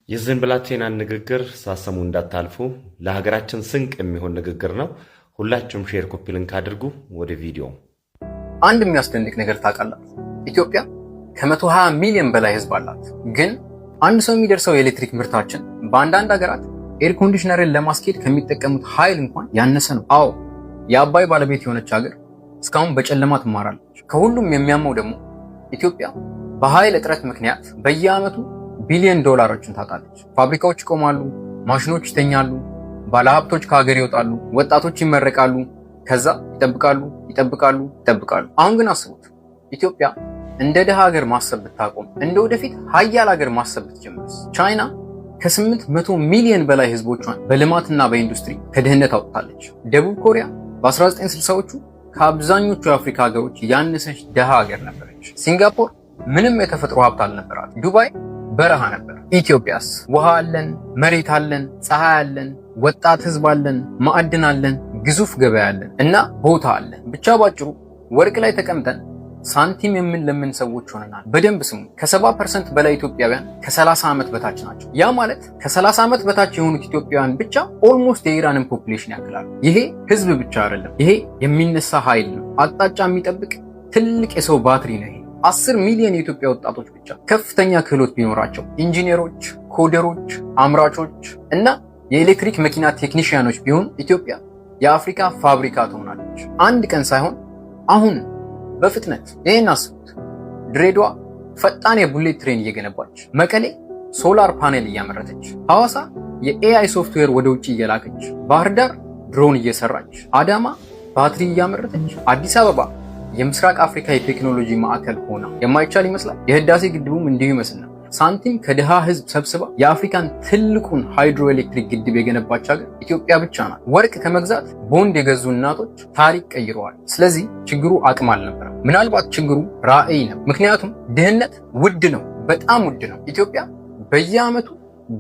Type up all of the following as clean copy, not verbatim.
የዚህን ብላቴናን ንግግር ሳሰሙ እንዳታልፉ። ለሀገራችን ስንቅ የሚሆን ንግግር ነው። ሁላችሁም ሼር፣ ኮፒ ሊንክ አድርጉ። ወደ ቪዲዮ። አንድ የሚያስደንቅ ነገር ታውቃላችሁ? ኢትዮጵያ ከ120 ሚሊዮን በላይ ህዝብ አላት። ግን አንድ ሰው የሚደርሰው የኤሌክትሪክ ምርታችን በአንዳንድ ሀገራት ኤር ኮንዲሽነርን ለማስኬድ ከሚጠቀሙት ኃይል እንኳን ያነሰ ነው። አዎ የአባይ ባለቤት የሆነች ሀገር እስካሁን በጨለማ ትማራለች። ከሁሉም የሚያመው ደግሞ ኢትዮጵያ በኃይል እጥረት ምክንያት በየዓመቱ ቢሊዮን ዶላሮችን ታጣለች። ፋብሪካዎች ይቆማሉ፣ ማሽኖች ይተኛሉ፣ ባለሀብቶች ከሀገር ይወጣሉ፣ ወጣቶች ይመረቃሉ፣ ከዛ ይጠብቃሉ። አሁን ግን አስቡት፣ ኢትዮጵያ እንደ ደሃ ሀገር ማሰብ ብታቆም፣ እንደ ወደፊት ሀያል ሀገር ማሰብ ብትጀምርስ? ቻይና ከ800 ሚሊዮን በላይ ህዝቦቿን በልማትና በኢንዱስትሪ ከድህነት አውጥታለች። ደቡብ ኮሪያ በ1960ዎቹ ከአብዛኞቹ የአፍሪካ ሀገሮች ያነሰች ደሃ ሀገር ነበረች። ሲንጋፖር ምንም የተፈጥሮ ሀብት አልነበራት። ዱባይ በረሃ ነበር። ኢትዮጵያስ ውሃ አለን፣ መሬት አለን፣ ፀሐይ አለን፣ ወጣት ህዝብ አለን፣ ማዕድን አለን፣ ግዙፍ ገበያ አለን እና ቦታ አለን። ብቻ ባጭሩ ወርቅ ላይ ተቀምጠን ሳንቲም የምንለምን ሰዎች ሆነናል። በደንብ ስሙ። ከ70% በላይ ኢትዮጵያውያን ከ30 ዓመት በታች ናቸው። ያ ማለት ከ30 ዓመት በታች የሆኑት ኢትዮጵያውያን ብቻ ኦልሞስት የኢራንን ፖፑሌሽን ያክላሉ። ይሄ ህዝብ ብቻ አይደለም፣ ይሄ የሚነሳ ኃይል ነው። አቅጣጫ የሚጠብቅ ትልቅ የሰው ባትሪ ነው። 10 ሚሊዮን የኢትዮጵያ ወጣቶች ብቻ ከፍተኛ ክህሎት ቢኖራቸው ኢንጂነሮች፣ ኮደሮች፣ አምራቾች እና የኤሌክትሪክ መኪና ቴክኒሽያኖች ቢሆኑ ኢትዮጵያ የአፍሪካ ፋብሪካ ትሆናለች። አንድ ቀን ሳይሆን አሁን በፍጥነት። ይሄን አስቡት። ድሬዳዋ ፈጣን የቡሌት ትሬን እየገነባች፣ መቀሌ ሶላር ፓኔል እያመረተች፣ ሐዋሳ የኤአይ ሶፍትዌር ወደ ውጭ እየላከች፣ ባህር ዳር ድሮን እየሰራች፣ አዳማ ባትሪ እያመረተች፣ አዲስ አበባ የምስራቅ አፍሪካ የቴክኖሎጂ ማዕከል ሆና የማይቻል ይመስላል። የህዳሴ ግድቡም እንዲሁ ይመስል ነው። ሳንቲም ከድሃ ህዝብ ሰብስባ የአፍሪካን ትልቁን ሃይድሮኤሌክትሪክ ግድብ የገነባች ሀገር ኢትዮጵያ ብቻ ናት። ወርቅ ከመግዛት ቦንድ የገዙ እናቶች ታሪክ ቀይረዋል። ስለዚህ ችግሩ አቅም አልነበረም። ምናልባት ችግሩ ራዕይ ነው። ምክንያቱም ድህነት ውድ ነው፣ በጣም ውድ ነው። ኢትዮጵያ በየዓመቱ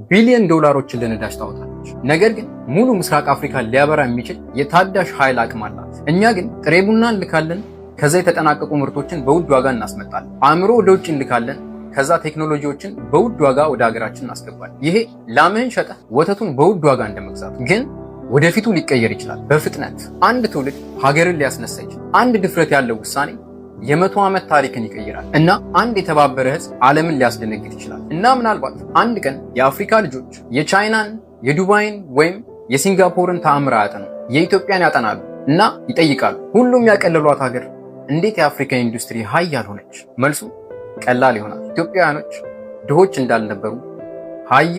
ቢሊዮን ዶላሮችን ለነዳጅ ታወጣለች። ነገር ግን ሙሉ ምስራቅ አፍሪካን ሊያበራ የሚችል የታዳሽ ኃይል አቅም አላት። እኛ ግን ጥሬ ቡና እንልካለን፣ ከዛ የተጠናቀቁ ምርቶችን በውድ ዋጋ እናስመጣለን። አእምሮ ወደ ውጭ እንልካለን፣ ከዛ ቴክኖሎጂዎችን በውድ ዋጋ ወደ ሀገራችን እናስገባለን። ይሄ ላምህን ሸጠህ ወተቱን በውድ ዋጋ እንደመግዛት። ግን ወደፊቱ ሊቀየር ይችላል በፍጥነት። አንድ ትውልድ ሀገርን ሊያስነሳ ይችላል። አንድ ድፍረት ያለው ውሳኔ የ100 ዓመት ታሪክን ይቀይራል እና አንድ የተባበረ ህዝብ ዓለምን ሊያስደነግጥ ይችላል። እና ምናልባት አንድ ቀን የአፍሪካ ልጆች የቻይናን፣ የዱባይን ወይም የሲንጋፖርን ተአምር አያጠኑ፣ የኢትዮጵያን ያጠናሉ እና ይጠይቃሉ፣ ሁሉም ያቀለሏት ሀገር እንዴት የአፍሪካ ኢንዱስትሪ ሀያል ሆነች? መልሱ ቀላል ይሆናል። ኢትዮጵያውያኖች ድሆች እንዳልነበሩ